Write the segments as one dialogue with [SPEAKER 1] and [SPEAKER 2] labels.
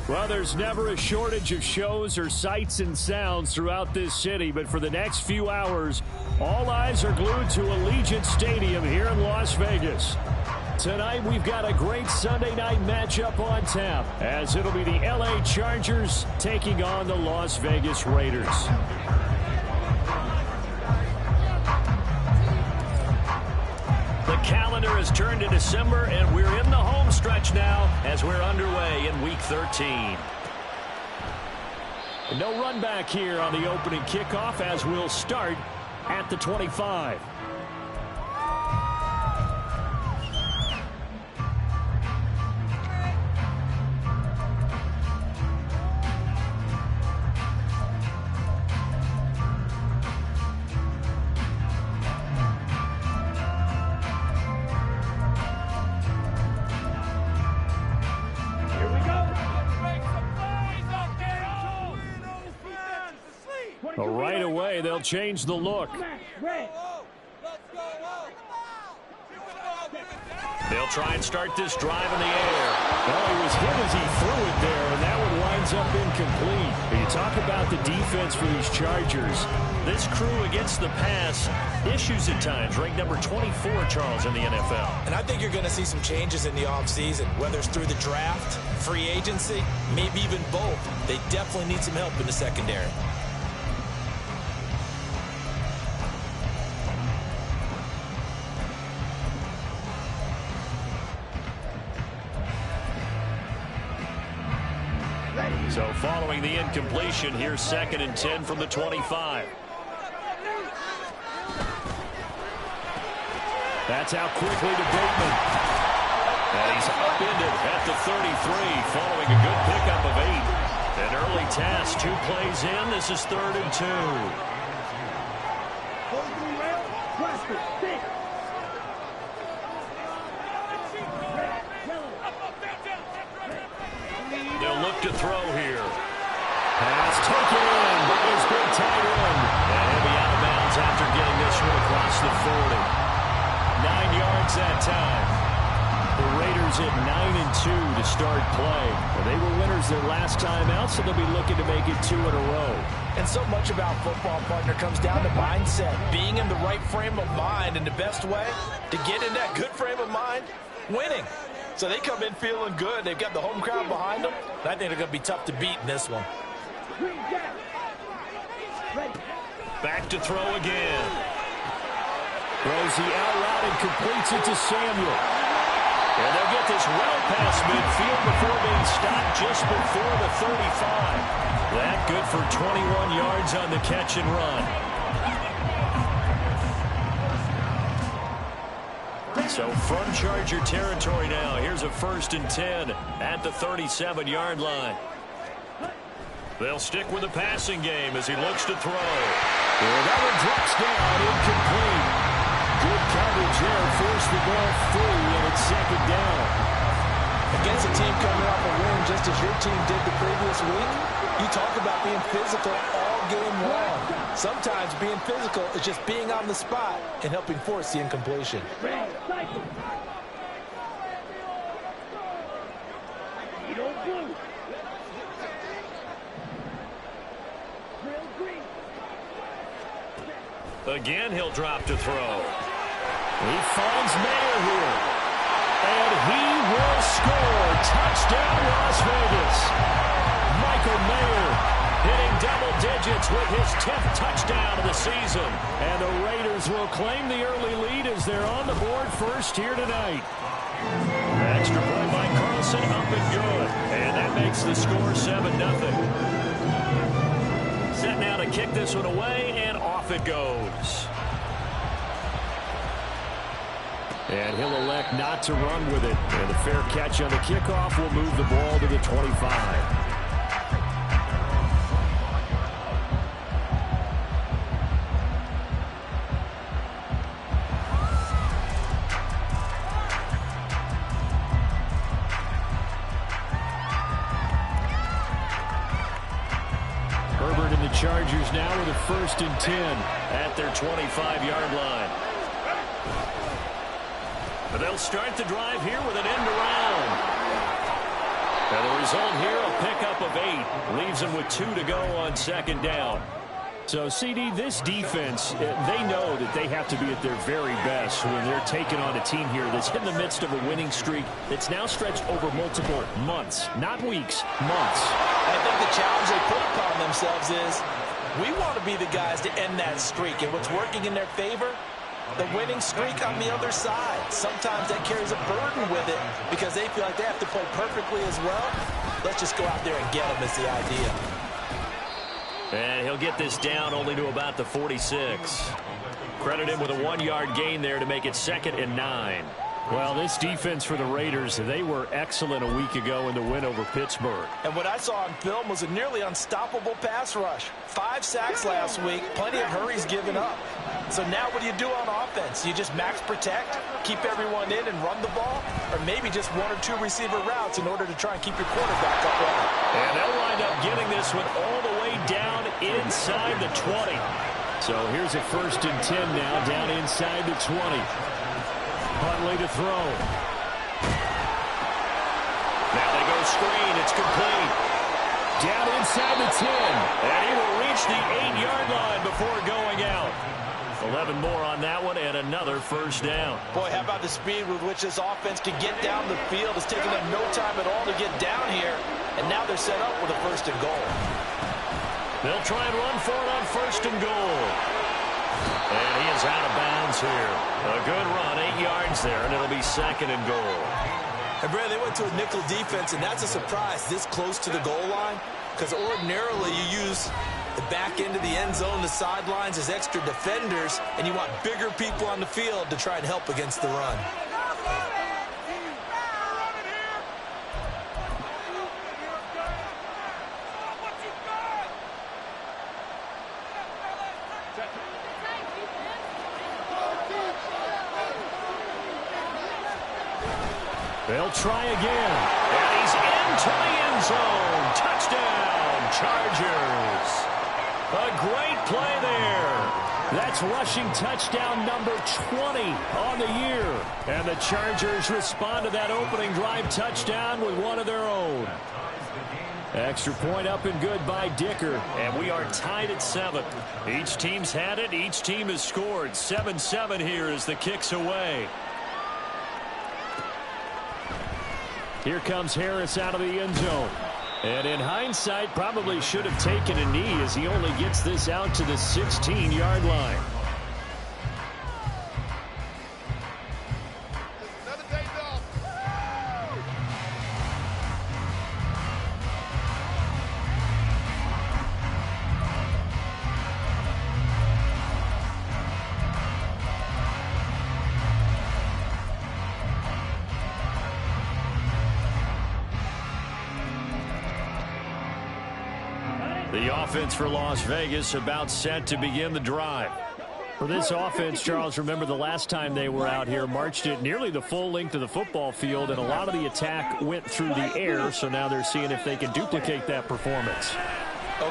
[SPEAKER 1] Well, there's never a shortage of shows or sights and sounds throughout this city, but for the next few hours, all eyes are glued to Allegiant Stadium here in Las Vegas. Tonight, we've got a great Sunday night matchup on tap, as it'll be the LA Chargers taking on the Las Vegas Raiders. The calendar has turned to December, and we're in the home stretch now as we're underway in Week 13. No run back here on the opening kickoff as we'll start at the 25. Right away, they'll change the look. They'll try and start this drive in the air. Well, he was hit as he threw it there, and that one winds up incomplete. You talk about the defense for these Chargers. This crew against the pass, issues at times, ranked number 24, Charles, in the NFL.
[SPEAKER 2] And I think you're going to see some changes in the offseason, whether it's through the draft, free agency, maybe even both. They definitely need some help in the secondary.
[SPEAKER 1] So following the incompletion, here's 2nd and 10 from the 25. That's out quickly to Bateman. And he's upended at the 33 following a good pickup of 8. An early task, 2 plays in. This is 3rd and 2. They'll look to throw here. Pass taken in by his big tight end. And he'll be out of bounds after getting this one across the 40. 9 yards that time. The Raiders at 9-2 to start play. Well, they were winners their last time out, so they'll be looking to make it 2 in a row.
[SPEAKER 2] And so much about football, partner, comes down to mindset. Being in the right frame of mind, and the best way to get in that good frame of mind, winning. So they come in feeling good. They've got the home crowd behind them. And I think they're going to be tough to beat in this one.
[SPEAKER 1] Back to throw again. Throws the out route and completes it to Samuel. And they'll get this well past midfield before being stopped just before the 35. That good for 21 yards on the catch and run. So from Charger territory now, here's a 1st and 10 at the 37-yard line. They'll stick with the passing game as he looks to throw. And that one drops down, incomplete. Good coverage there, forced the ball free, and it's 2nd down.
[SPEAKER 2] Against a team coming off a win just as your team did the previous week, you talk about being physical all game long. Sometimes being physical is just being on the spot and helping force the incompletion.
[SPEAKER 1] Again, he'll drop to throw. He finds Mayer here. And he will score. Touchdown, Las Vegas. Michael Mayer hitting double digits with his 10th touchdown of the season. And the Raiders will claim the early lead as they're on the board first here tonight. Extra point by Carlson, up and good. And that makes the score 7-0. Set now to kick this one away, and off it goes. And he'll elect not to run with it. And the fair catch on the kickoff will move the ball to the 25. Herbert and the Chargers now with a 1st and 10 at their 25-yard line. But they'll start the drive here with an end around. And the result here, a pickup of 8. Leaves them with 2 to go on second down. So, CD, this defense, they know that they have to be at their very best when they're taking on a team here that's in the midst of a winning streak that's now stretched over multiple months, not weeks, months.
[SPEAKER 2] I think the challenge they put upon themselves is we want to be the guys to end that streak. And what's working in their favor? The winning streak on the other side. Sometimes that carries a burden with it because they feel like they have to play perfectly as well. Let's just go out there and get them is the idea.
[SPEAKER 1] And he'll get this down only to about the 46. Credit him with a 1-yard gain there to make it 2nd and 9. Well, this defense for the Raiders, they were excellent a week ago in the win over Pittsburgh.
[SPEAKER 2] And what I saw on film was a nearly unstoppable pass rush. 5 sacks last week, plenty of hurries given up. So now what do you do on offense? You just max protect, keep everyone in and run the ball, or maybe just 1 or 2 receiver routes in order to try and keep your quarterback upright.
[SPEAKER 1] And they'll wind up getting this one all the way down inside the 20. So here's a 1st and 10 now, down inside the 20. Huntley to throw. Now they go screen. It's complete. Down inside the 10. And he will reach the 8-yard line before going out. 11 more on that one and another 1st down.
[SPEAKER 2] Boy, how about the speed with which this offense can get down the field? It's taken them no time at all to get down here. And now they're set up with a 1st and goal.
[SPEAKER 1] They'll try and run for it on 1st and goal. And he is out of bounds here. A good run, 8 yards there, and it'll be 2nd and goal.
[SPEAKER 2] And Brad, they went to a nickel defense, and that's a surprise this close to the goal line, because ordinarily you use the back end of the end zone, the sidelines as extra defenders, and you want bigger people on the field to try and help against the run.
[SPEAKER 1] They'll try again. And he's into the end zone. Touchdown, Chargers. A great play there. That's rushing touchdown number 20 on the year. And the Chargers respond to that opening drive touchdown with one of their own. Extra point up and good by Dicker. And we are tied at 7. Each team's had it. Each team has scored. 7-7 here as the kick's away. Here comes Harris out of the end zone. And in hindsight, probably should have taken a knee as he only gets this out to the 16-yard line. The offense for Las Vegas about set to begin the drive. For this offense, Charles, remember the last time they were out here, marched it nearly the full length of the football field, and a lot of the attack went through the air, so now they're seeing if they can duplicate that performance.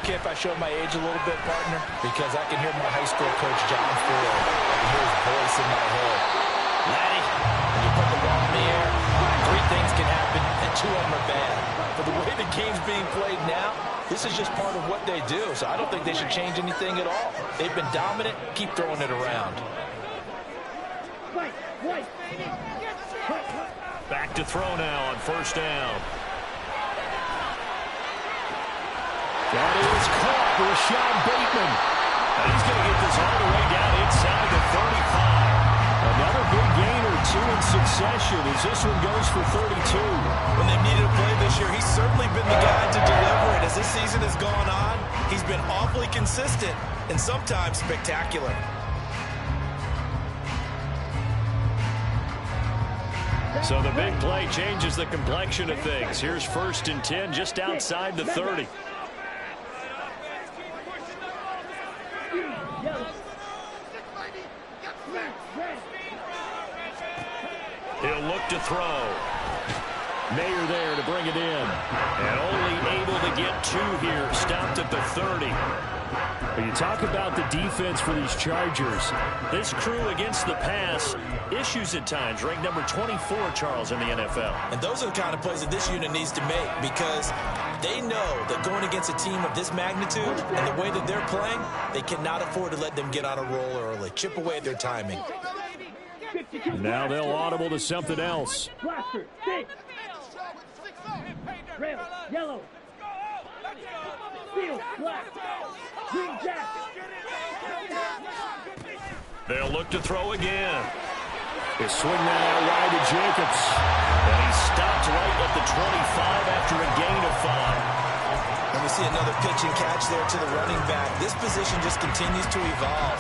[SPEAKER 2] Okay, if I showed my age a little bit, partner, because I can hear my high school coach, John Ford. I can hear his voice in my head. Laddie, when you put the ball in the air, 3 things can happen, and 2 of them are bad. But the way the game's being played now, this is just part of what they do, so I don't think they should change anything at all. They've been dominant. Keep throwing it around.
[SPEAKER 1] Back to throw now on 1st down. That is caught for Sean Bateman. And he's going to get this all the way down inside the 35. Another big gain or 2 in succession as this one goes for 32.
[SPEAKER 2] When they've needed a play this year, he's certainly been the guy to deliver it. As this season has gone on, he's been awfully consistent and sometimes spectacular.
[SPEAKER 1] So the big play changes the complexion of things. Here's 1st and 10 just outside the 30. He'll look to throw. Mayer there to bring it in. And only able to get 2 here. Stopped at the 30. When you talk about the defense for these Chargers, this crew against the pass, issues at times, ranked number 24, Charles, in the NFL.
[SPEAKER 2] And those are the kind of plays that this unit needs to make, because they know that going against a team of this magnitude and the way that they're playing, they cannot afford to let them get on a roll early. Chip away at their timing.
[SPEAKER 1] Now they'll audible to something else.
[SPEAKER 3] Blaster, 6. Rail, yellow. Steel, black. Green jacket.
[SPEAKER 1] They'll look to throw again. They swing that out wide to Jacobs. And he stopped right at the 25 after a gain of 5.
[SPEAKER 2] And we see another pitch and catch there to the running back. This position just continues to evolve.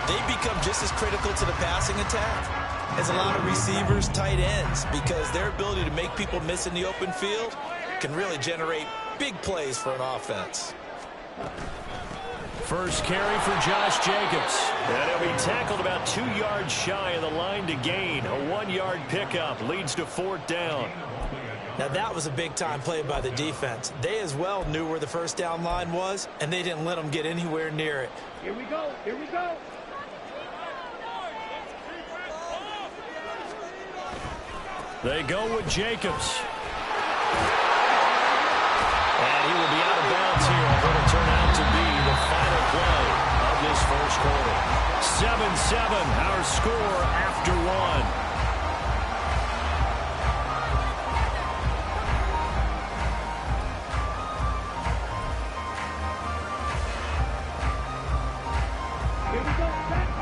[SPEAKER 2] They become just as critical to the passing attack as a lot of receivers, tight ends, because their ability to make people miss in the open field can really generate big plays for an offense.
[SPEAKER 1] First carry for Josh Jacobs. And he'll be tackled about 2 yards shy of the line to gain. A 1-yard pickup leads to 4th down.
[SPEAKER 2] Now that was a big-time play by the defense. They as well knew where the first down line was, and they didn't let them get anywhere near it.
[SPEAKER 3] Here we go, here we go.
[SPEAKER 1] They go with Jacobs. And he will be out of bounds here. It will turn out to be the final play of this first quarter. 7-7, our score after 1.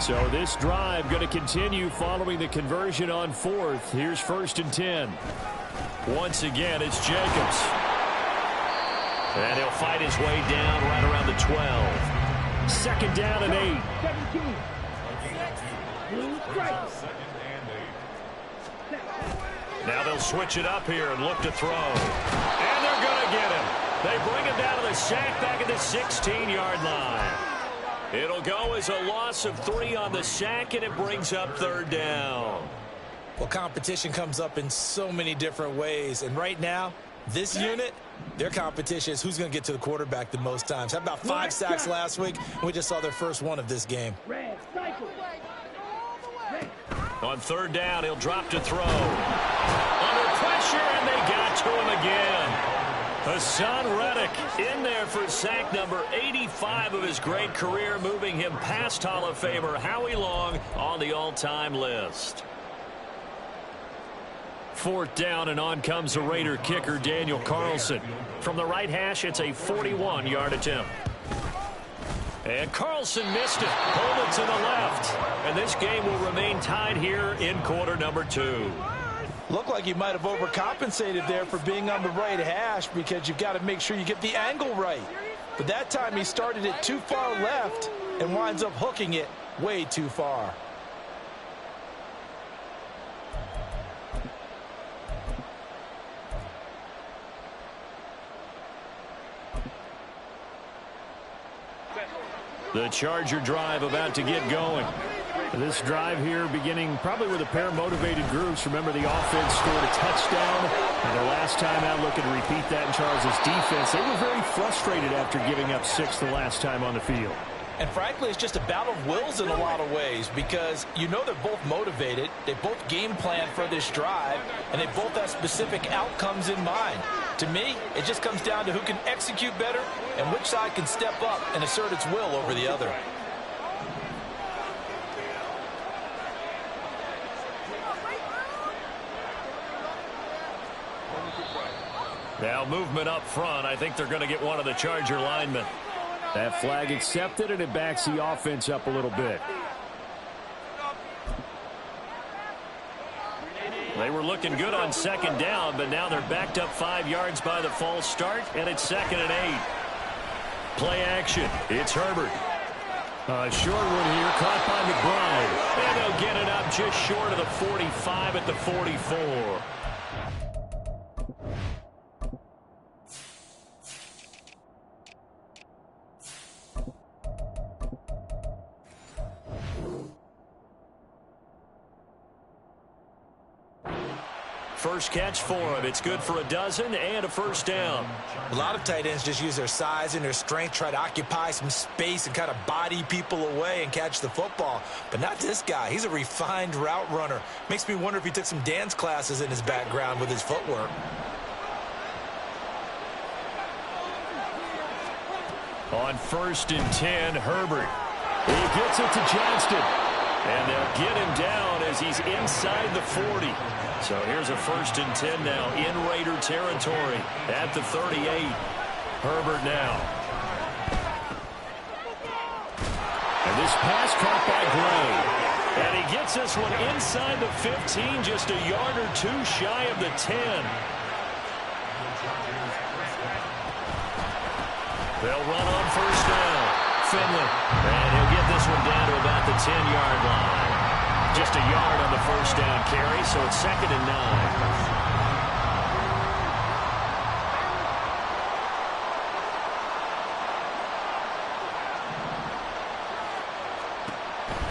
[SPEAKER 1] So this drive going to continue following the conversion on 4th. Here's 1st and 10. Once again, it's Jacobs. And he'll fight his way down right around the 12. 2nd down and 8.
[SPEAKER 3] 17. Blue stripes.
[SPEAKER 1] Now they'll switch it up here and look to throw. And they're going to get him. They bring him down to the sack back at the 16-yard line. It'll go as a loss of 3 on the sack, and it brings up 3rd down.
[SPEAKER 2] Well, competition comes up in so many different ways. And right now, this unit, their competition is who's going to get to the quarterback the most times. How about 5 sacks last week? We just saw their first one of this game.
[SPEAKER 3] Red, cycle.
[SPEAKER 1] On 3rd down, he'll drop to throw. Under pressure, and they got to him again. Hassan Reddick in there for sack number 85 of his great career, moving him past Hall of Famer Howie Long on the all-time list. 4th down, and on comes the Raider kicker, Daniel Carlson. From the right hash, it's a 41-yard attempt. And Carlson missed it, pulled it to the left. And this game will remain tied here in quarter number 2.
[SPEAKER 2] Looked like you might have overcompensated there for being on the right hash, because you've got to make sure you get the angle right. But that time he started it too far left and winds up hooking it way too far.
[SPEAKER 1] The Charger drive about to get going. This drive here beginning probably with a pair of motivated groups. Remember, the offense scored a touchdown. And their last time out, looking to repeat that in Charles' defense. They were very frustrated after giving up 6 the last time on the field.
[SPEAKER 2] And frankly, it's just a battle of wills in a lot of ways, because you know they're both motivated. They both game plan for this drive, and they both have specific outcomes in mind. To me, it just comes down to who can execute better and which side can step up and assert its will over the other.
[SPEAKER 1] Now movement up front. I think they're going to get one of the Charger linemen. That flag accepted, and it backs the offense up a little bit. They were looking good on 2nd down, but now they're backed up 5 yards by the false start, and it's 2nd and 8. Play action. It's Herbert. A short one here, caught by McBride. And they'll get it up just short of the 45 at the 44. First catch for him. It's good for a dozen and a first down.
[SPEAKER 2] A lot of tight ends just use their size and their strength, try to occupy some space and kind of body people away and catch the football. But not this guy. He's a refined route runner. Makes me wonder if he took some dance classes in his background with his footwork.
[SPEAKER 1] On 1st and 10, Herbert. He gets it to Johnston. And they'll get him down as he's inside the 40. So here's a 1st and 10 now in Raider territory at the 38. Herbert now. And this pass caught by Gray. And he gets this one inside the 15, just a yard or two shy of the 10. They'll run on 1st down. Finley. And he'll get this one down to about the 10-yard line. Just a yard on the 1st down carry, so it's 2nd and 9.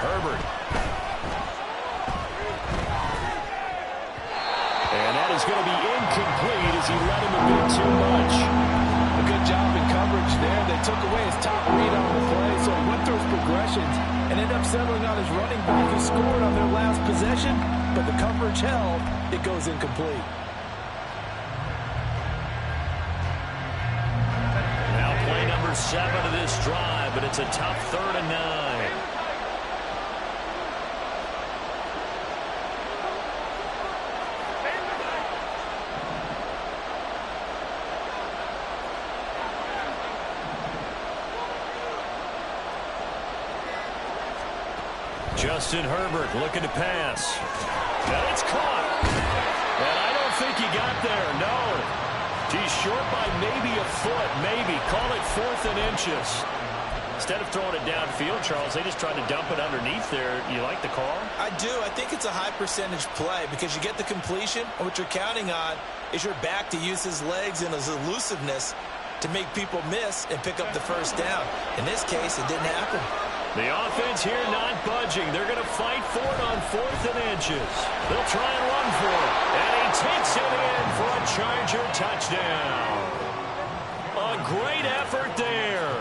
[SPEAKER 1] Herbert. And that is going to be incomplete as he let him a bit too much.
[SPEAKER 2] A good job in coverage there. They took away his top read on the play, so he went through his progressions and ended up settling on his running back who scored on their last possession, but the coverage held. It goes incomplete.
[SPEAKER 1] Now play number 7 of this drive, but it's a tough 3rd and 9. Justin Herbert looking to pass. And it's caught. And I don't think he got there, no. He's short by maybe a foot, maybe. Call it 4th and inches. Instead of throwing it downfield, Charles, they just tried to dump it underneath there. You like the call?
[SPEAKER 2] I do. I think it's a high percentage play because you get the completion, and what you're counting on is your back to use his legs and his elusiveness to make people miss and pick up the 1st down. In this case, it didn't happen.
[SPEAKER 1] The offense here not budging. They're going to fight for it on 4th and inches. They'll try and run for it. And he takes it in for a Charger touchdown. A great effort there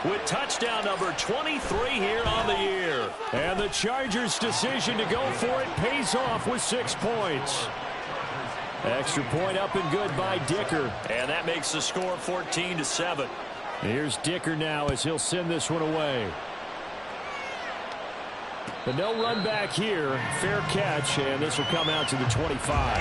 [SPEAKER 1] with touchdown number 23 here on the year. And the Chargers' decision to go for it pays off with 6 points. Extra point up and good by Dicker. And that makes the score 14-7. Here's Dicker now as he'll send this one away. But no run back here. Fair catch, and this will come out to the 25.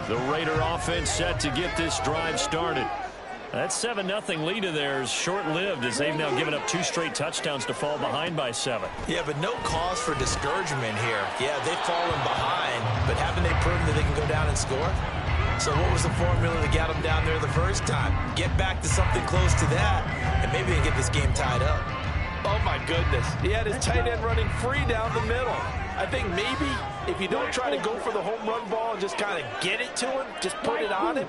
[SPEAKER 1] The Raider offense set to get this drive started. That 7-0 lead of theirs short-lived as they've now given up 2 straight touchdowns to fall behind by 7.
[SPEAKER 2] Yeah, but no cause for discouragement here. Yeah, they've fallen behind, but haven't they proven that they can go down and score? So what was the formula that got them down there the first time? Get back to something close to that, and maybe they can get this game tied up. Oh, my goodness. He had his tight end running free down the middle. I think maybe if you don't try to go for the home run ball and just kind of get it to him, just put it on him,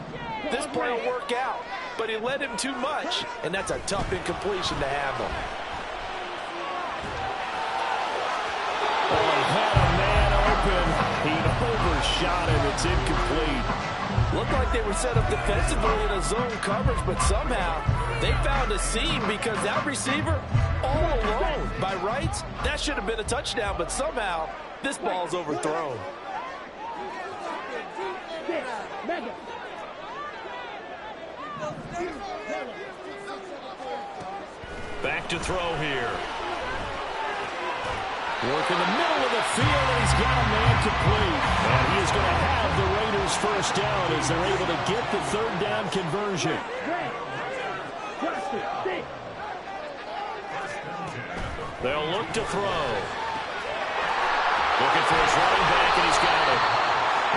[SPEAKER 2] this play will work out. But he led him too much, and that's a tough incompletion to handle.
[SPEAKER 1] Oh, he had a man open. He overshot him. It's incomplete.
[SPEAKER 2] Looked like they were set up defensively in a zone coverage, but somehow they found a seam because that receiver all alone. By rights, that should have been a touchdown, but somehow this ball's overthrown.
[SPEAKER 1] Back to throw here. Work in the middle of the field, and he's got a man complete. And he is going to have the Raiders first down as they're able to get the 3rd down conversion. They'll look to throw. Looking for his running back, and he's got it.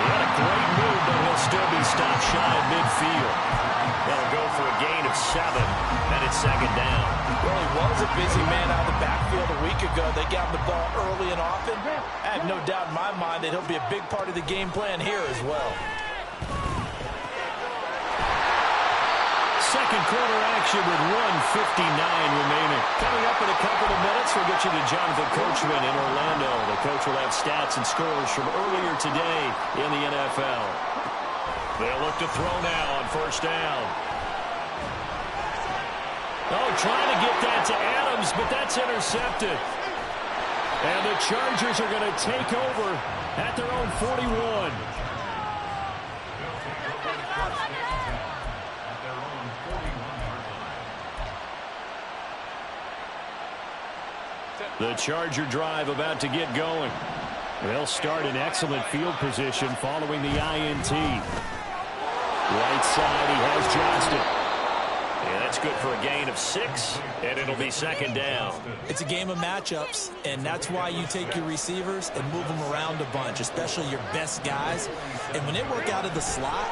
[SPEAKER 1] He had a great move, but he'll still be stopped shy of midfield. They'll go for a gain of 7, and it's 2nd down.
[SPEAKER 2] Well, he was a busy man out of the backfield a week ago. They got him the ball early and often. I have no doubt in my mind that he'll be a big part of the game plan here as well.
[SPEAKER 1] second quarter action with 1:59 remaining. Coming up in a couple of minutes, we'll get you to Jonathan Coachman in Orlando. The coach will have stats and scores from earlier today in the NFL. They'll look to throw now on first down. Oh, trying to get that to Adams, but that's intercepted. And the Chargers are going to take over at their own 41. The Charger drive about to get going. They'll start in excellent field position following the INT. Right side, he has Johnston. Yeah, that's good for a gain of 6, and it'll be second down.
[SPEAKER 2] It's a game of matchups, and that's why you take your receivers and move them around a bunch, especially your best guys. And when they work out of the slot,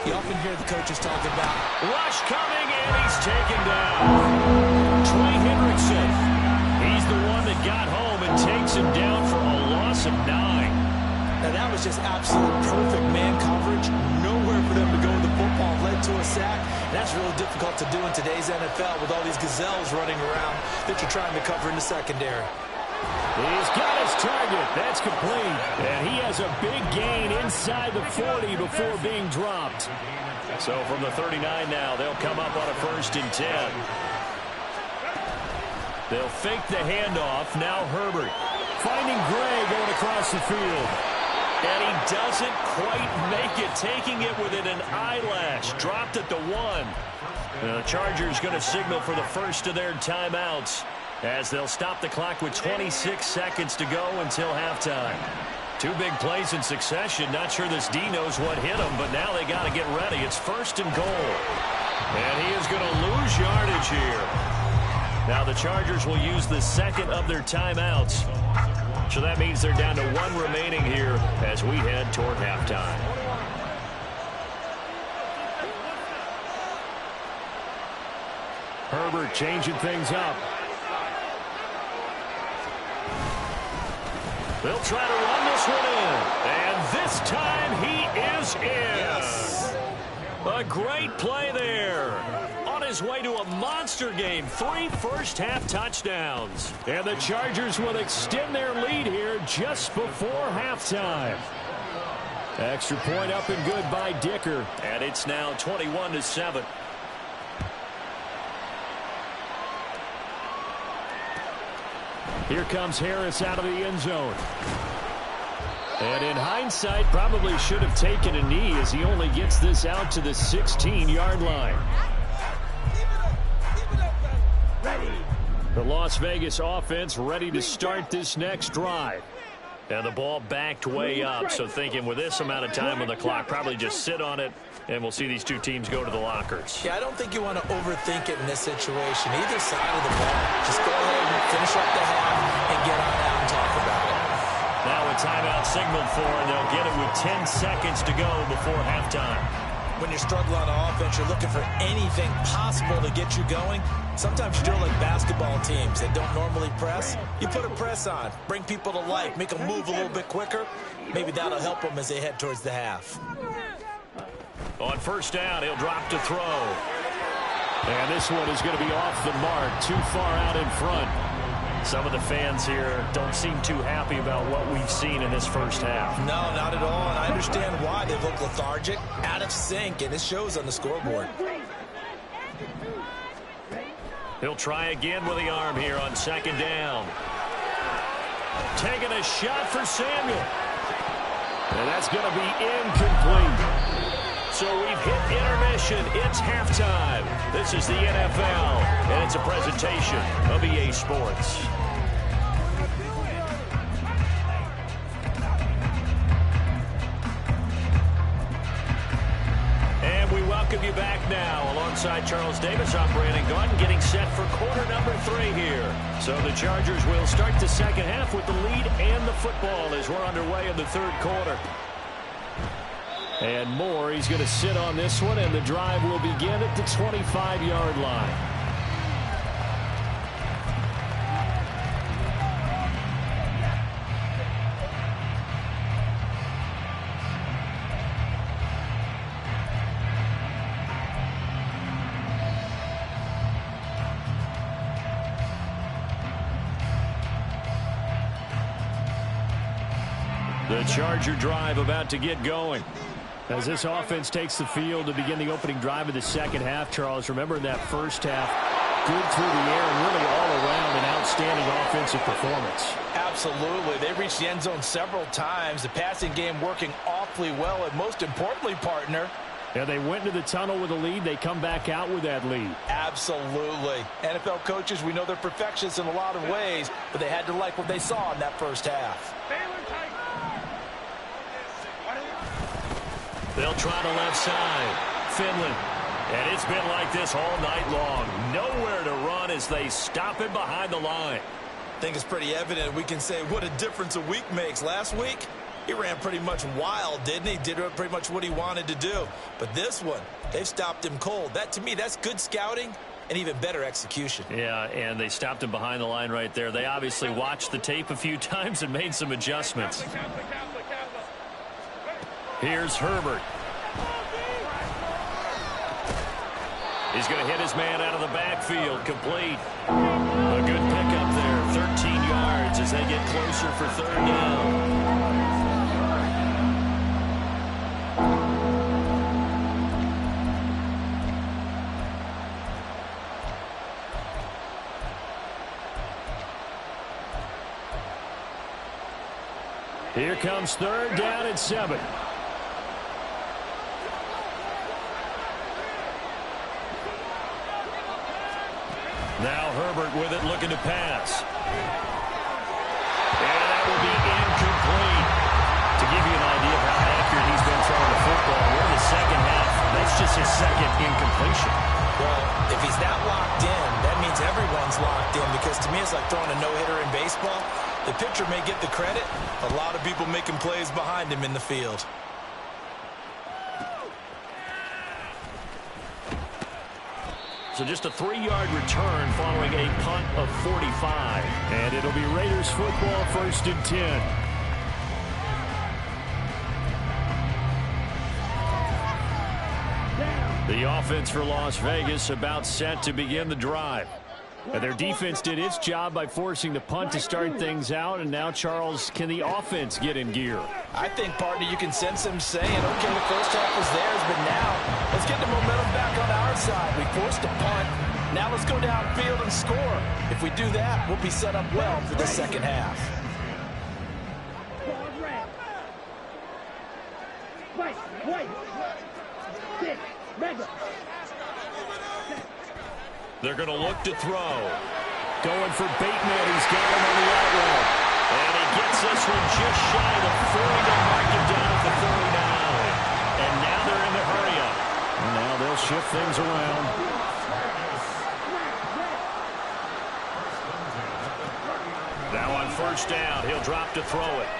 [SPEAKER 2] you often hear the coaches talking about
[SPEAKER 1] rush coming, and he's taken down. Trey Hendrickson. He's the one that got home and takes him down for a loss of 9.
[SPEAKER 2] Now that was just absolute perfect man coverage. Nowhere for them to go with the football. Led to a sack. That's really difficult to do in today's NFL with all these gazelles running around that you're trying to cover in the secondary.
[SPEAKER 1] He's got his target. That's complete. And he has a big gain inside the 40 before being dropped. So from the 39 now, they'll come up on a 1st and 10. They'll fake the handoff. Now Herbert finding Gray going across the field. And he doesn't quite make it, taking it within an eyelash. Dropped at the 1. The Chargers going to signal for the first of their timeouts as they'll stop the clock with 26 seconds to go until halftime. 2 big plays in succession. Not sure this D knows what hit him, but now they got to get ready. It's 1st and goal. And he is going to lose yardage here. Now the Chargers will use the second of their timeouts. So that means they're down to 1 remaining here as we head toward halftime. Herbert changing things up. They'll try to run this one in. And this time he is in. Yes. A great play there. On his way to a monster game. 3 first-half touchdowns. And the Chargers will extend their lead here just before halftime. Extra point up and good by Dicker. And it's now 21-7. Here comes Harris out of the end zone. And in hindsight, probably should have taken a knee as he only gets this out to the 16-yard line. The Las Vegas offense ready to start this next drive. And the ball backed way up, so thinking with this amount of time on the clock, probably just sit on it, and we'll see these 2 teams go to the lockers.
[SPEAKER 2] Yeah, I don't think you want to overthink it in this situation. Either side of the ball, just go ahead and finish up the half and get on out and talk about it.
[SPEAKER 1] Now a timeout signaled for, and they'll get it with 10 seconds to go before halftime.
[SPEAKER 2] When you're struggling on offense, you're looking for anything possible to get you going. Sometimes you do it like basketball teams that don't normally press. You put a press on, bring people to life, make them move a little bit quicker. Maybe that'll help them as they head towards the half.
[SPEAKER 1] On first down, he'll drop to throw. And this one is going to be off the mark, too far out in front. Some of the fans here don't seem too happy about what we've seen in this first half.
[SPEAKER 2] No, not at all, and I understand why. They look lethargic, out of sync, and it shows on the scoreboard.
[SPEAKER 1] He'll try again with the arm here on second down. Taking a shot for Samuel. And that's going to be incomplete. So we've hit intermission. It's halftime. This is the NFL, and it's a presentation of EA Sports. And we welcome you back now. Alongside Charles Davis, I'm Brandon Gaudin, getting set for quarter number 3 here. So the Chargers will start the second half with the lead and the football as we're underway in the 3rd quarter. And Moore, he's going to sit on this one, and the drive will begin at the 25-yard line. The Charger drive about to get going. As this offense takes the field to begin the opening drive of the second half, Charles, remember in that first half, good through the air and really all around an outstanding offensive performance.
[SPEAKER 2] Absolutely. They reached the end zone several times. The passing game working awfully well. And most importantly, partner,
[SPEAKER 1] yeah, they went into the tunnel with a lead. They come back out with that lead.
[SPEAKER 2] Absolutely. NFL coaches, we know they're perfectionists in a lot of ways, but they had to like what they saw in that first half.
[SPEAKER 1] They'll try the left side. Finland. And it's been like this all night long. Nowhere to run as they stop it behind the line.
[SPEAKER 2] I think it's pretty evident we can say what a difference a week makes. Last week, he ran pretty much wild, didn't he? Did pretty much what he wanted to do. But this one, they've stopped him cold. That, to me, that's good scouting and even better execution.
[SPEAKER 1] Yeah, and they stopped him behind the line right there. They obviously watched the tape a few times and made some adjustments. Here's Herbert. He's going to hit his man out of the backfield. Complete. A good pickup there. 13 yards as they get closer for third down. Here comes third down and 7. Now Herbert with it, looking to pass. And that will be incomplete. To give you an idea of how accurate he's been throwing the football, we're in the second half. That's just his second incompletion.
[SPEAKER 2] Well, if he's that locked in, that means everyone's locked in, because to me it's like throwing a no-hitter in baseball. The pitcher may get the credit. A lot of people making plays behind him in the field.
[SPEAKER 1] So just a 3-yard return following a punt of 45. And it'll be Raiders football, 1st and 10. The offense for Las Vegas about set to begin the drive. And their defense did its job by forcing the punt to start things out. And now, Charles, can the offense get in gear?
[SPEAKER 2] I think, partner, you can sense them saying, okay, the first half was theirs, but now let's get the momentum back on our side. We forced a punt. Now let's go downfield and score. If we do that, we'll be set up well for the second half.
[SPEAKER 1] They're going to look to throw. Going for Bateman. He's got him on the out route. And he gets this one just shy of the 40. They'll mark him down at the 39. And now they're in the hurry-up. Now they'll shift things around. Now on first down, he'll drop to throw it.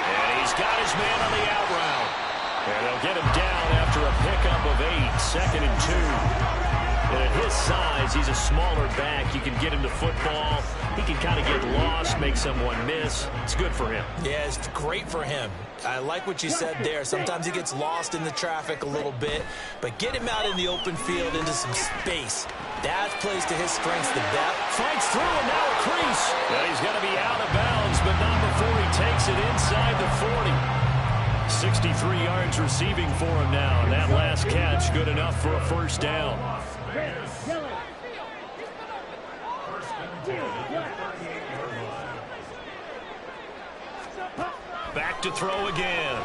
[SPEAKER 1] And he's got his man on the out route. And they'll get him down after a pickup of 8, 2nd and 2. And at his size, he's a smaller back. You can get him to football. He can kind of get lost, make someone miss. It's good for him.
[SPEAKER 2] Yeah, it's great for him. I like what you said there. Sometimes he gets lost in the traffic a little bit, but get him out in the open field into some space. That plays to his strengths, the depth.
[SPEAKER 1] Fights through and now a crease. And he's going to be out of bounds, but not before he takes it inside the 40. 63 yards receiving for him now. And that last catch, good enough for a first down. Back to throw again.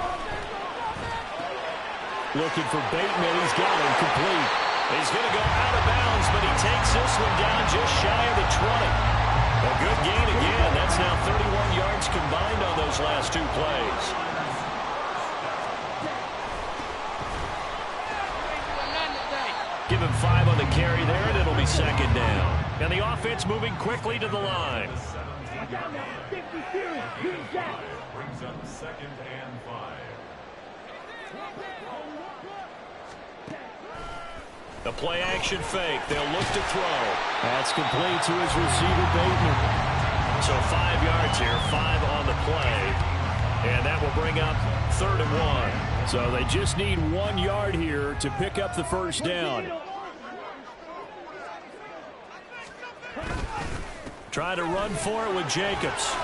[SPEAKER 1] Looking for Bateman. He's got him complete. He's going to go out of bounds, but he takes this one down just shy of the 20. A good gain again. That's now 31 yards combined on those last 2 plays. Give him 5 on the carry there, and it'll be 2nd down. And the offense moving quickly to the line.
[SPEAKER 4] Brings up 2nd and 5.
[SPEAKER 1] The play action fake. They'll look to throw. That's complete to his receiver, Bateman. So 5 yards here, 5 on the play. And that will bring up 3rd and 1. So they just need 1 yard here to pick up the first down. Try to run for it with Jacobs.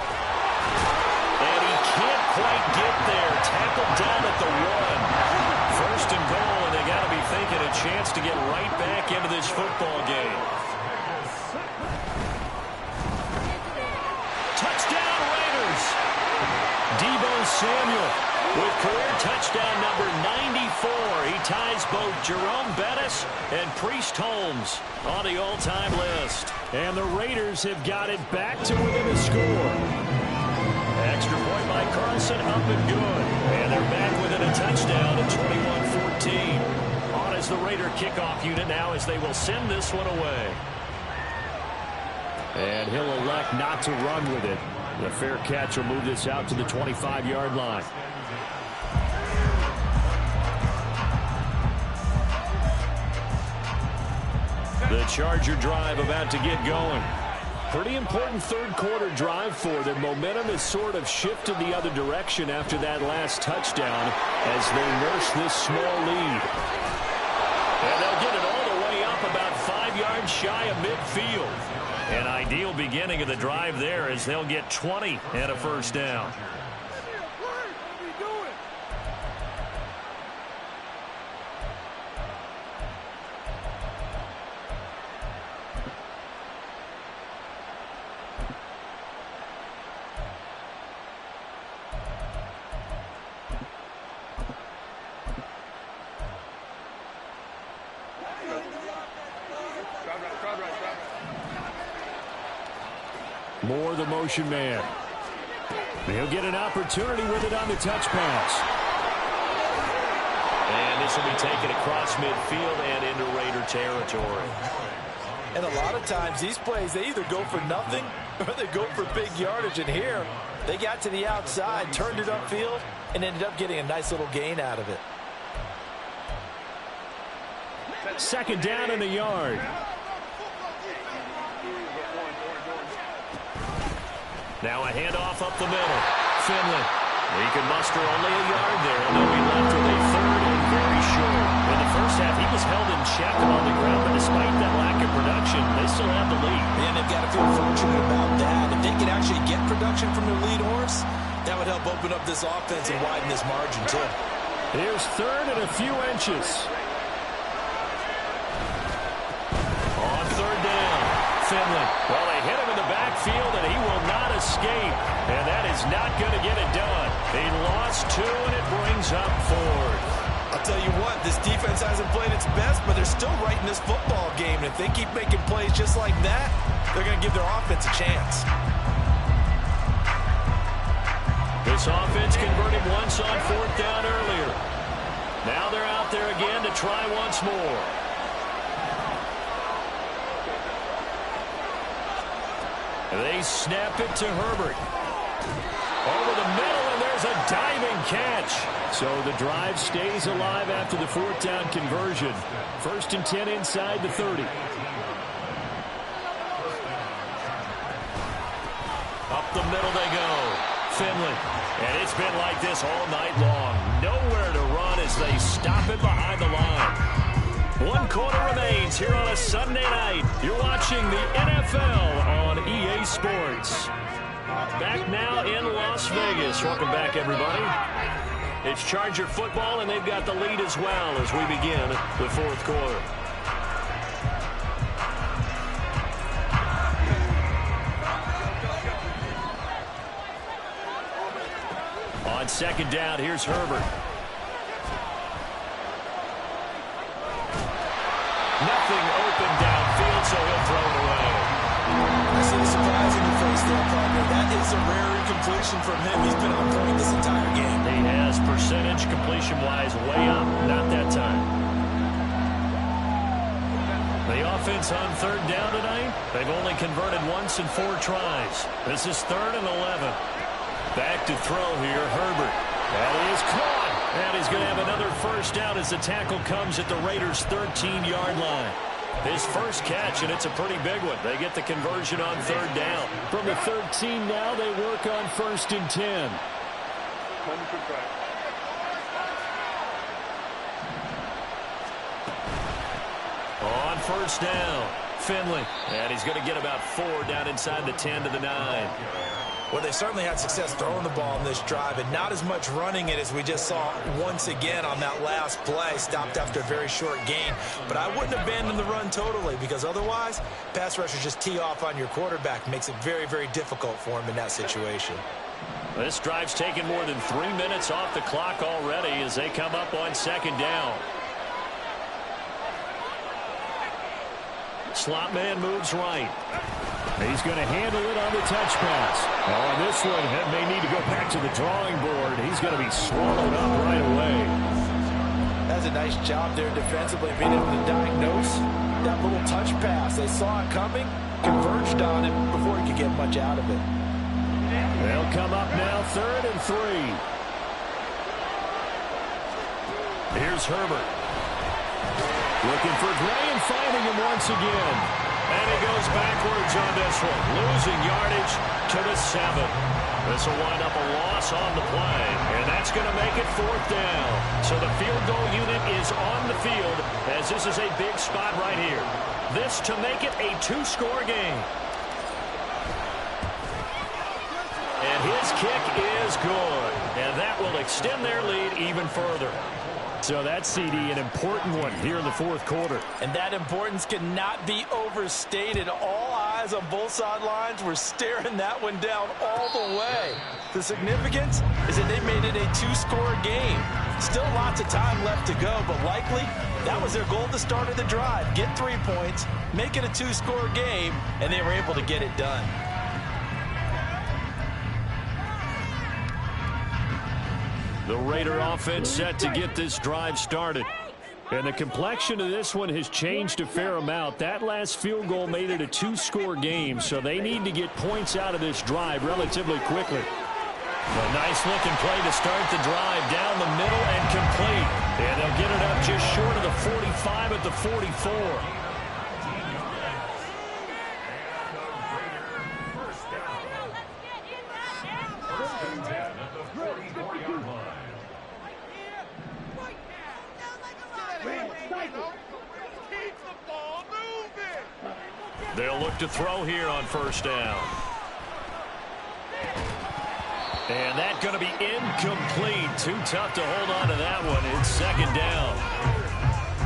[SPEAKER 1] quite get there. Tackled down at the 1. First and goal, and they got to be thinking a chance to get right back into this football game. Touchdown, Raiders! Deebo Samuel with career touchdown number 94. He ties both Jerome Bettis and Priest Holmes on the all-time list. And the Raiders have got it back to within a score. Extra point by Carlson, up and good. And they're back within a touchdown at 21-14. On as the Raider kickoff unit now as they will send this one away. And he'll elect not to run with it. The fair catch will move this out to the 25-yard line. The Charger drive about to get going. Pretty important third quarter drive for them. Momentum has sort of shifted the other direction after that last touchdown as they nurse this small lead. And they'll get it all the way up about 5 yards shy of midfield. An ideal beginning of the drive there as they'll get 20 and a first down. Moore, the motion man. He'll get an opportunity with it on the touch pass. And this will be taken across midfield and into Raider territory.
[SPEAKER 2] And a lot of times these plays, they either go for nothing or they go for big yardage. And here, they got to the outside, turned it upfield, and ended up getting a nice little gain out of it.
[SPEAKER 1] Second down in the yard. Now a handoff up the middle. Finley. He can muster only a yard there, and they'll be left with a third and very short. In the first half, he was held in check on the ground, but despite that lack of production, they still have the lead.
[SPEAKER 2] And they've got to feel fortunate about that. If they can actually get production from their lead horse, that would help open up this offense and widen this margin, too.
[SPEAKER 1] Here's third and a few inches. On third down, Finley. Well, they hit him in the backfield, and he will not escape. And that is not going to get it done. He lost 2, and it brings up 4.
[SPEAKER 2] I'll tell you what, this defense hasn't played its best, but they're still right in this football game. And if they keep making plays just like that, they're going to give their offense a chance.
[SPEAKER 1] This offense converted once on fourth down earlier. Now they're out there again to try once more. They snap it to Herbert. Over the middle, and there's a diving catch. So the drive stays alive after the fourth down conversion. First and 10 inside the 30. Up the middle they go. Finley. And it's been like this all night long. Nowhere to run as they stop it behind the line. 1 quarter remains here on a Sunday night. You're watching the NFL on EA Sports. Back now in Las Vegas. Welcome back, everybody. It's Charger football, and they've got the lead as well as we begin the fourth quarter. On second down, here's Herbert. Nothing open downfield, so he'll throw it away.
[SPEAKER 2] I see the surprise in your face there, partner. That is a rare incompletion from him. He's been on point this entire game.
[SPEAKER 1] He has percentage completion-wise way up. Not that time. The offense on third down tonight, they've only converted once in 4 tries. This is 3rd and 11. Back to throw here, Herbert. And he is caught. And he's going to have another first down as the tackle comes at the Raiders' 13-yard line. His first catch, and it's a pretty big one. They get the conversion on third down. From the 13 now, they work on 1st and 10. On first down, Finley. And he's going to get about 4 down inside the 10 to the 9.
[SPEAKER 2] Well, they certainly had success throwing the ball in this drive and not as much running it as we just saw once again on that last play. Stopped after a very short gain. But I wouldn't abandon the run totally because otherwise, pass rushers just tee off on your quarterback. Makes it very, very difficult for him in that situation.
[SPEAKER 1] This drive's taken more than 3 minutes off the clock already as they come up on second down. Slot man moves right. He's going to handle it on the touch pass. On this one, he may need to go back to the drawing board. He's going to be swallowed up right away.
[SPEAKER 2] That's a nice job there defensively, being able to diagnose that little touch pass. They saw it coming, converged on it before he could get much out of it.
[SPEAKER 1] They'll come up now 3rd and 3. Here's Herbert. Looking for Gray and finding him once again. And he goes backwards on this one, losing yardage to the 7. This will wind up a loss on the play, and that's going to make it 4th down. So the field goal unit is on the field as this is a big spot right here. This to make it a 2-score game. And his kick is good, and that will extend their lead even further. So that's, CD, an important one here in the 4th quarter.
[SPEAKER 2] And that importance cannot be overstated. All eyes on both sidelines were staring that one down all the way. The significance is that they made it a 2-score game. Still lots of time left to go, but likely that was their goal at the start of the drive. Get 3 points, make it a 2-score game, and they were able to get it done.
[SPEAKER 1] The Raider offense set to get this drive started. And the complexion of this one has changed a fair amount. That last field goal made it a 2-score game, so they need to get points out of this drive relatively quickly. A nice-looking play to start the drive down the middle and complete. And they'll get it up just short of the 45 at the 44. They'll look to throw here on 1st down. And that's going to be incomplete. Too tough to hold on to that one. It's 2nd down.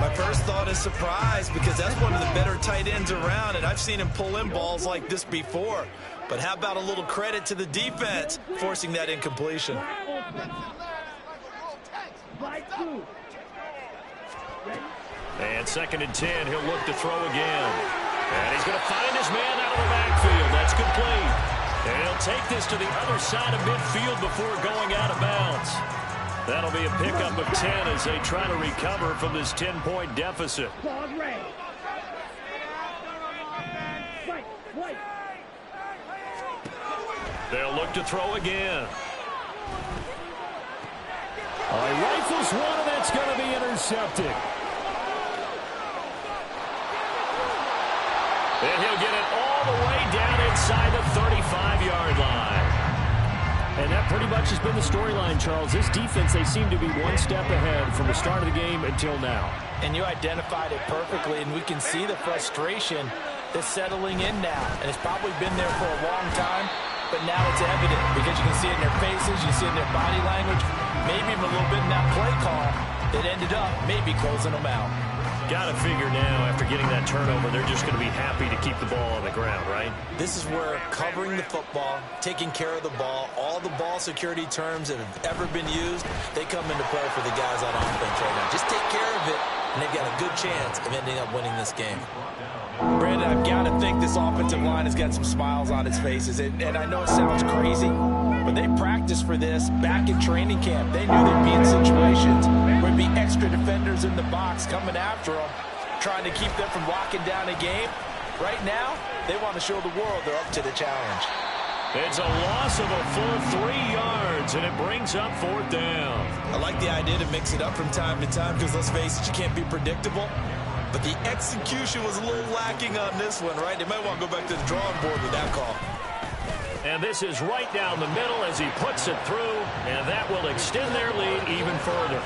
[SPEAKER 2] My first thought is surprise because that's one of the better tight ends around, and I've seen him pull in balls like this before. But how about a little credit to the defense forcing that incompletion?
[SPEAKER 1] And 2nd and 10, he'll look to throw again. And he's going to find his man out of the backfield. That's complete. And he'll take this to the other side of midfield before going out of bounds. That'll be a pickup of 10 as they try to recover from this 10-point deficit. They'll look to throw again. He rifles one, and that's going to be intercepted. And he'll get it all the way down inside the 35-yard line. And that pretty much has been the storyline, Charles. This defense, they seem to be one step ahead from the start of the game until now.
[SPEAKER 2] And you identified it perfectly, and we can see the frustration that's settling in now. And it's probably been there for a long time, but now it's evident because you can see it in their faces, you see it in their body language, maybe even a little bit in that play call that ended up maybe closing them out.
[SPEAKER 1] Got to figure now, after getting that turnover, they're just going to be happy to keep the ball on the ground, right?
[SPEAKER 2] This is where covering the football, taking care of the ball, all the ball security terms that have ever been used, they come into play for the guys on offense right now. Just take care of it, and they've got a good chance of ending up winning this game. Brandon, I've got to think this offensive line has got some smiles on its faces, and I know it sounds crazy, but they practiced for this back in training camp. They knew they'd be in situations where there'd be extra defenders in the box coming after them, trying to keep them from locking down a game. Right now, they want to show the world they're up to the challenge.
[SPEAKER 1] It's a loss of a full 3 yards, and it brings up 4th down.
[SPEAKER 2] I like the idea to mix it up from time to time because, let's face it, you can't be predictable. But the execution was a little lacking on this one, right? They might want to go back to the drawing board with that call.
[SPEAKER 1] And this is right down the middle as he puts it through, and that will extend their lead even further.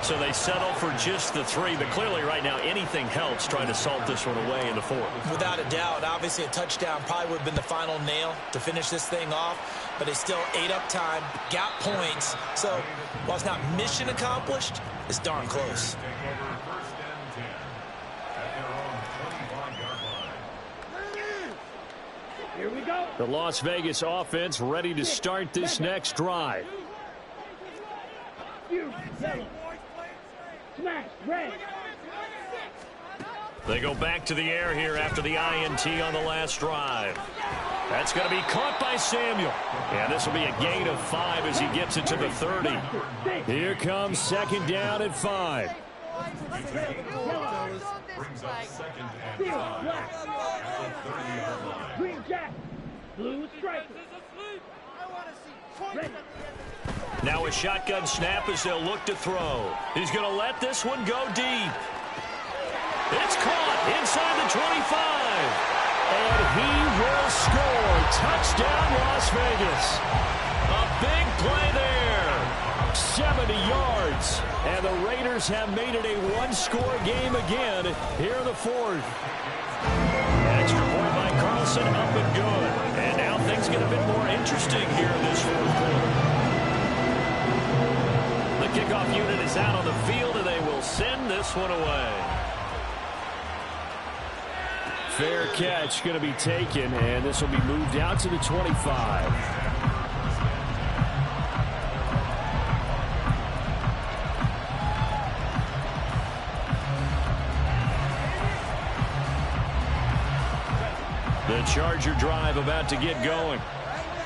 [SPEAKER 1] So they settle for just the 3, but clearly right now anything helps trying to salt this one away in the 4th.
[SPEAKER 2] Without a doubt, obviously a touchdown probably would have been the final nail to finish this thing off. but they still ate up time, got points. So while it's not mission accomplished, it's darn close.
[SPEAKER 4] Take over first and 10 at their own 25-yard line.
[SPEAKER 3] Here we go.
[SPEAKER 1] The Las Vegas offense ready to start this next drive.
[SPEAKER 3] Yellow. Smash, red.
[SPEAKER 1] They go back to the air here after the INT on the last drive. That's going to be caught by Samuel. And this will be a gain of 5 as he gets it to the 30. Here comes second down at 5.
[SPEAKER 4] Brings up second and 5 at the 30-yard line.
[SPEAKER 3] Green jacket. Blue striker. Ready.
[SPEAKER 1] Now a shotgun snap as they'll look to throw. He's going to let this one go deep. It's caught inside the 25. And he will score. Touchdown, Las Vegas. A big play there. 70 yards. And the Raiders have made it a one-score game again here in the fourth. Extra point by Carlson, up and good. And now things get a bit more interesting here in this fourth quarter. The kickoff unit is out on the field, and they will send this one away. Fair catch going to be taken, and this will be moved out to the 25. The Charger drive about to get going.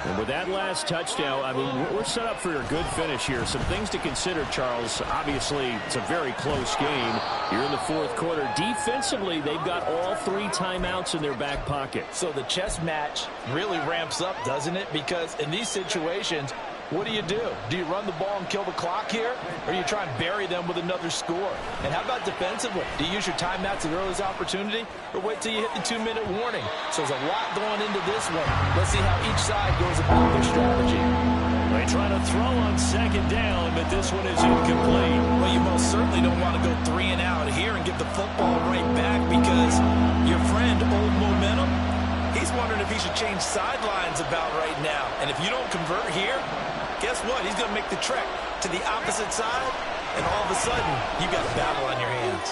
[SPEAKER 1] And with that last touchdown, I mean, we're set up for a good finish here. Some things to consider, Charles. Obviously, it's a very close game. You're in the fourth quarter. Defensively, they've got all 3 timeouts in their back pocket.
[SPEAKER 2] So the chess match really ramps up, doesn't it? Because in these situations, what do? Do you run the ball and kill the clock here? Or do you try and bury them with another score? And how about defensively? Do you use your timeouts at earliest opportunity? Or wait till you hit the 2-minute warning? So there's a lot going into this one. Let's see how each side goes about their strategy.
[SPEAKER 1] They try to throw on second down, but this one is incomplete.
[SPEAKER 2] Well, you most certainly don't want to go 3 and out here and get the football right back, because your friend, Old Momentum, he's wondering if he should change sidelines about right now. And if you don't convert here, guess what? He's going to make the trek to the opposite side, and all of a sudden, you got a battle on your hands.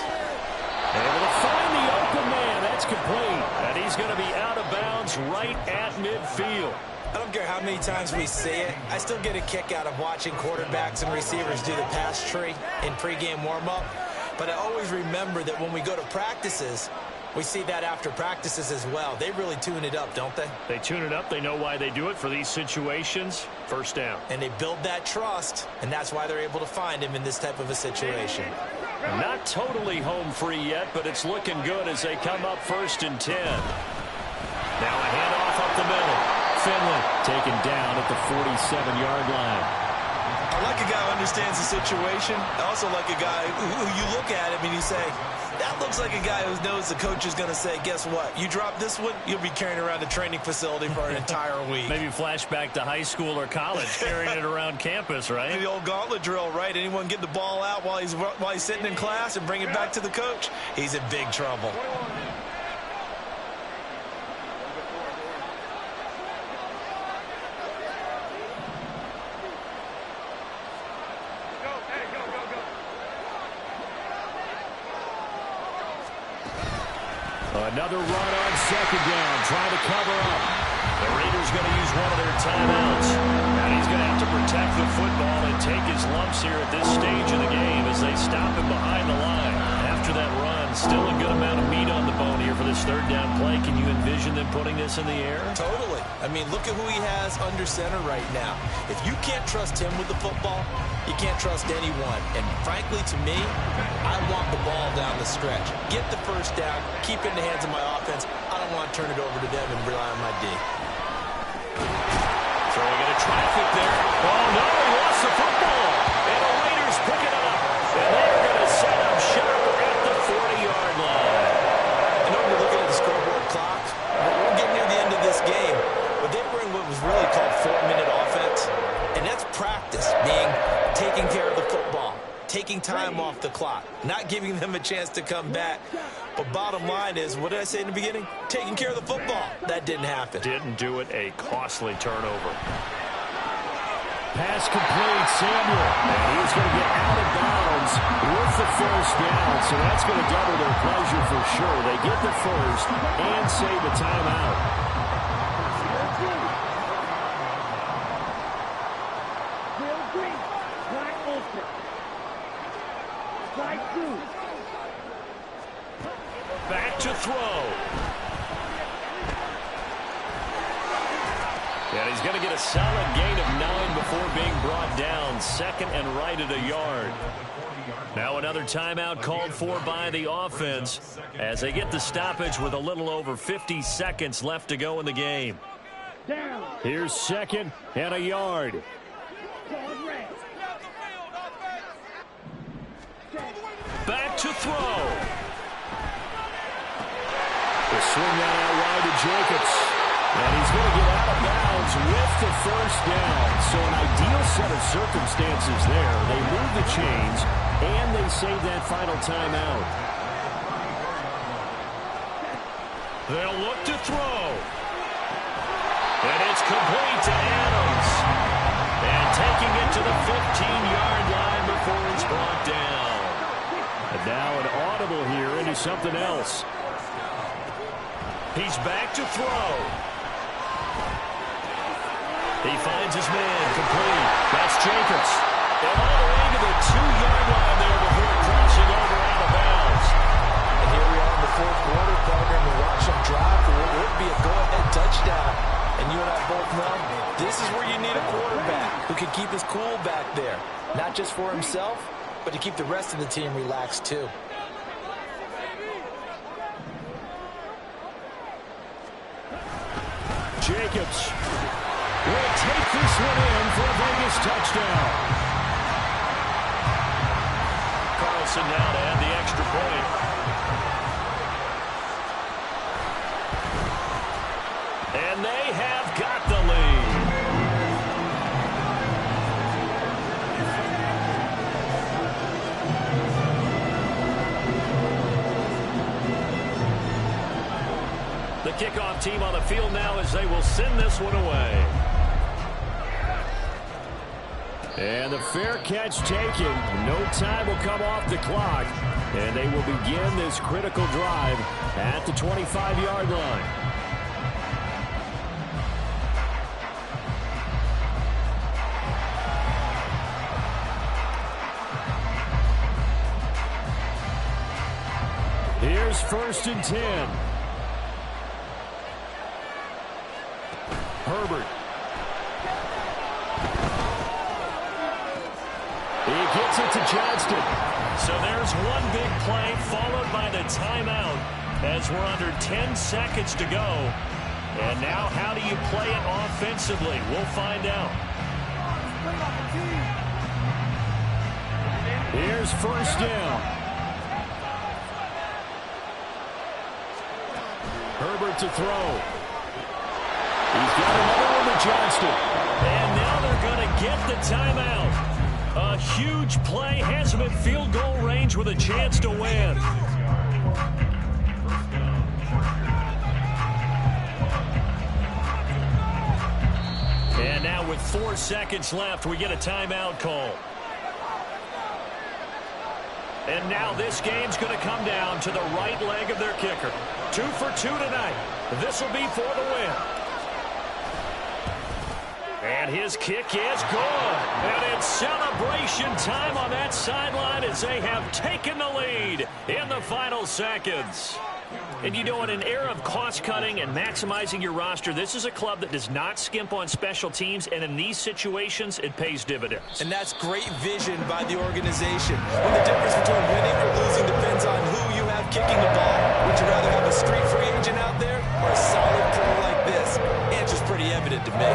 [SPEAKER 1] Able to find the open man. That's complete. And he's going to be out of bounds right at midfield.
[SPEAKER 2] I don't care how many times we see it. I still get a kick out of watching quarterbacks and receivers do the pass tree in pregame warm-up. But I always remember that when we go to practices, we see that after practices as well. They really tune it up, don't they?
[SPEAKER 1] They tune it up. They know why they do it for these situations. First down.
[SPEAKER 2] And they build that trust, and that's why they're able to find him in this type of a situation.
[SPEAKER 1] Not totally home free yet, but it's looking good as they come up first and 10. Now a handoff up the middle. Finley taken down at the 47-yard line.
[SPEAKER 2] I like a guy who understands the situation. I also like a guy who you look at him and you say, that looks like a guy who knows the coach is going to say, guess what? You drop this one, you'll be carrying around the training facility for an entire week.
[SPEAKER 1] Maybe flashback to high school or college, carrying it around campus, right?
[SPEAKER 2] The old gauntlet drill, right? Anyone get the ball out while he's sitting in class and bring it back to the coach? He's in big trouble.
[SPEAKER 1] Another run on second down, trying to cover up. The Raiders going to use one of their timeouts. And he's going to have to protect the football and take his lumps here at this stage of the game as they stop him behind the line. After that run, still a good amount of meat on the bone here for this third down play. Can you envision them putting this in the air?
[SPEAKER 2] Totally. I mean, look at who he has under center right now. If you can't trust him with the football, you can't trust anyone. And frankly, to me, I want the ball down the stretch. Get the first down, keep it in the hands of my offense. I don't want to turn it over to them and rely on my D.
[SPEAKER 1] Throwing into traffic there. Oh, no, he lost the football. And the Raiders pick it up. And they're going to set up shop at the 40-yard line.
[SPEAKER 2] I know you're looking at the scoreboard clock. We're getting near the end of this game. But they were in what was really called 4-minute offense. And that's practice, meaning taking care of the football, taking time off the clock, not giving them a chance to come back. But bottom line is, what did I say in the beginning? Taking care of the football. That didn't happen.
[SPEAKER 1] Didn't do it. A costly turnover. pass complete. Samuel. And he's going to get out of bounds with the first down. So that's going to double their pleasure for sure. They get the first and save a timeout.
[SPEAKER 3] Bill Green. Black open. Strike two.
[SPEAKER 1] Back to throw. And he's going to get a solid gain of 9 before being brought down. Second and right at a yard. Now another timeout called for by the offense as they get the stoppage with a little over 50 seconds left to go in the game.
[SPEAKER 3] Down.
[SPEAKER 1] Here's second and a yard. Back to throw. The swing that out wide to Jacobs. And he's going to get out of bounds with the first down. So an ideal set of circumstances there. They move the chains, and they save that final timeout. They'll look to throw. And it's complete to Adams. And taking it to the 15-yard line before it's brought down. And now an audible here into something else. He's back to throw. He finds his man complete. That's Jacobs. And all the way to the 2-yard line there before crossing over out of bounds.
[SPEAKER 2] And here we are in the fourth quarter, partner, and we watch them drive for what would be a go-ahead touchdown. And you and I both know this is where you need a quarterback who can keep his cool back there. Not just for himself, but to keep the rest of the team relaxed too.
[SPEAKER 1] Jacobs will take this one in for a Vegas touchdown. Carlson now to add the extra point. And they have got the lead. The kickoff team on the field now as they will send this one away. And the fair catch taken. No time will come off the clock. And they will begin this critical drive at the 25-yard line. Here's 1st and 10. Herbert. He gets it to Johnston. So there's one big play followed by the timeout as we're under 10 seconds to go. And now how do you play it offensively? We'll find out. Here's 1st down. Herbert to throw. He's got another one to Johnston. And now they're going to get the timeout. A huge play has him at field goal range with a chance to win. And now with 4 seconds left, we get a timeout call. And now this game's going to come down to the right leg of their kicker. 2 for 2 tonight. This will be for the win. And his kick is good. And it's celebration time on that sideline as they have taken the lead in the final seconds. And you know, in an era of cost-cutting and maximizing your roster, this is a club that does not skimp on special teams, and in these situations, it pays dividends.
[SPEAKER 2] And that's great vision by the organization. When the difference between winning or losing depends on who you have kicking the ball. Would you rather have a street free agent out there or a solid pro like this? Answer's pretty evident to me.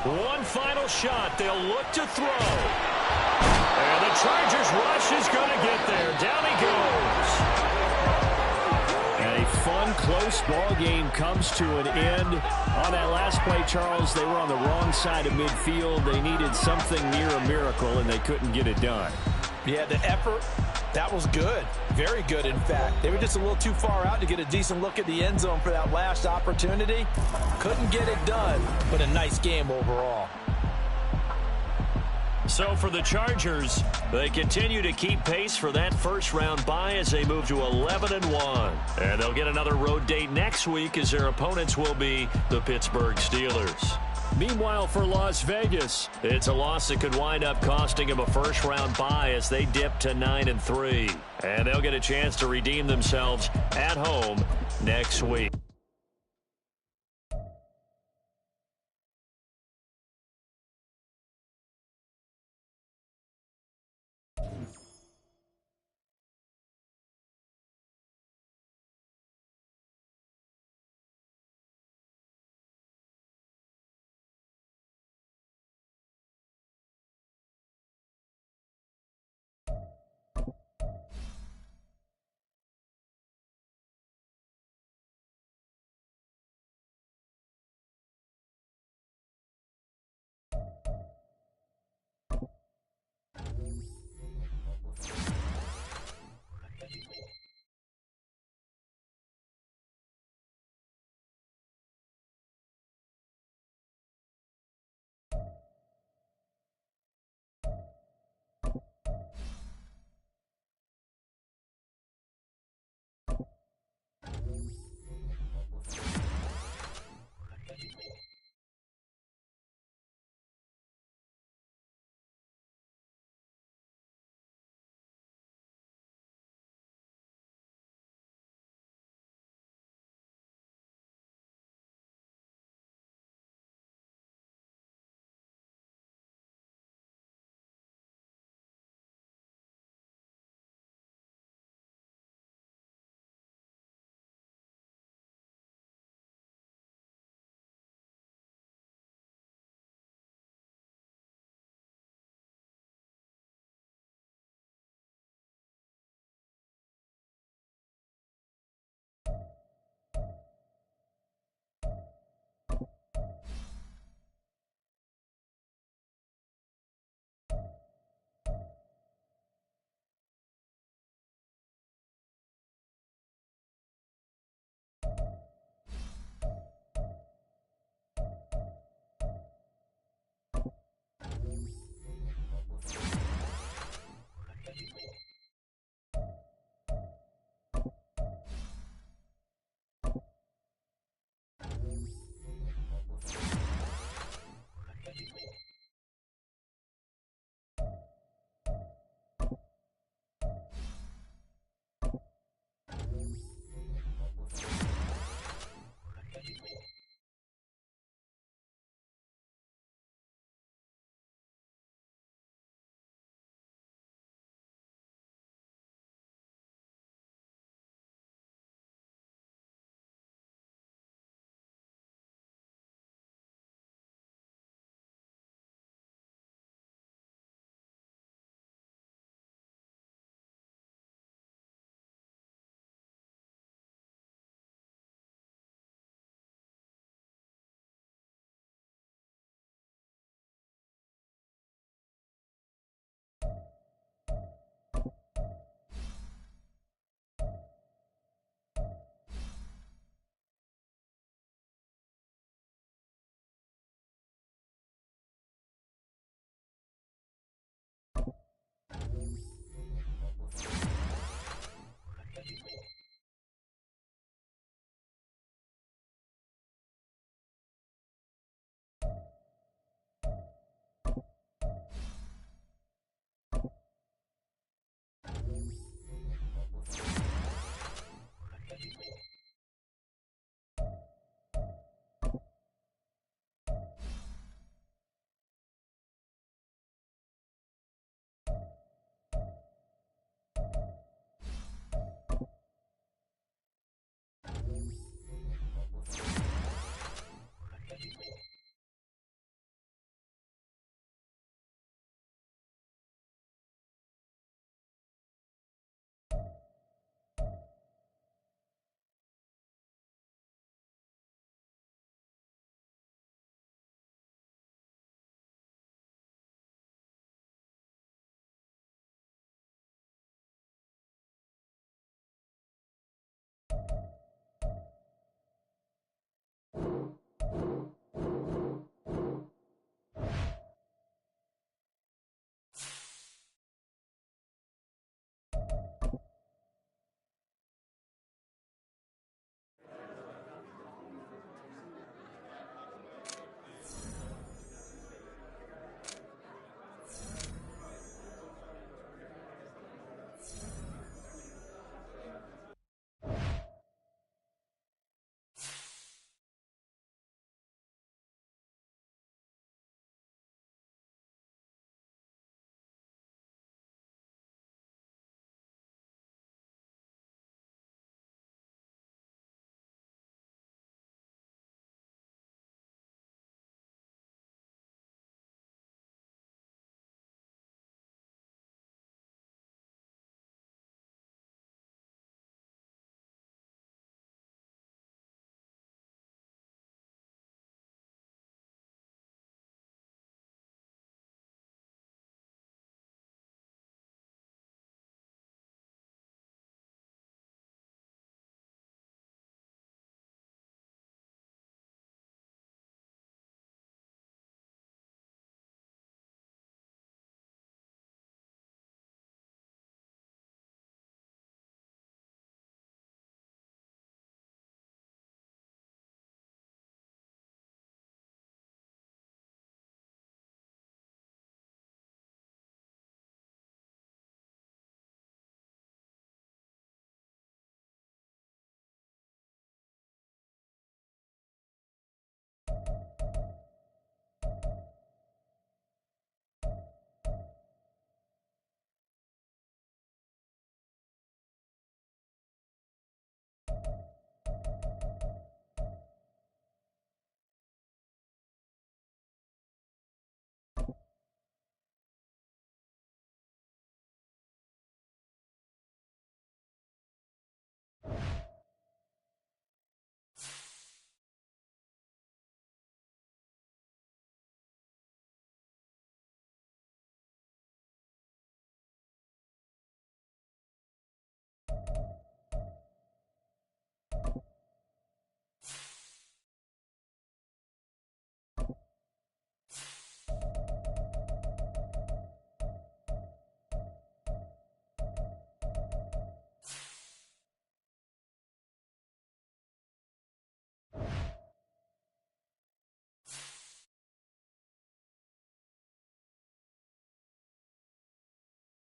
[SPEAKER 1] One final shot. They'll look to throw. And the Chargers rush is going to get there. Down he goes. one close ball game comes to an end. On that last play, Charles, they were on the wrong side of midfield. They needed something near a miracle, and they couldn't get it done.
[SPEAKER 2] Yeah, the effort, that was good. Very good, in fact. They were just a little too far out to get a decent look at the end zone for that last opportunity. Couldn't get it done, but a nice game overall.
[SPEAKER 1] So for the Chargers, they continue to keep pace for that first-round bye as they move to 11-1. And they'll get another road date next week as their opponents will be the Pittsburgh Steelers. Meanwhile, for Las Vegas, it's a loss that could wind up costing them a first-round bye as they dip to 9-3. And they'll get a chance to redeem themselves at home next week.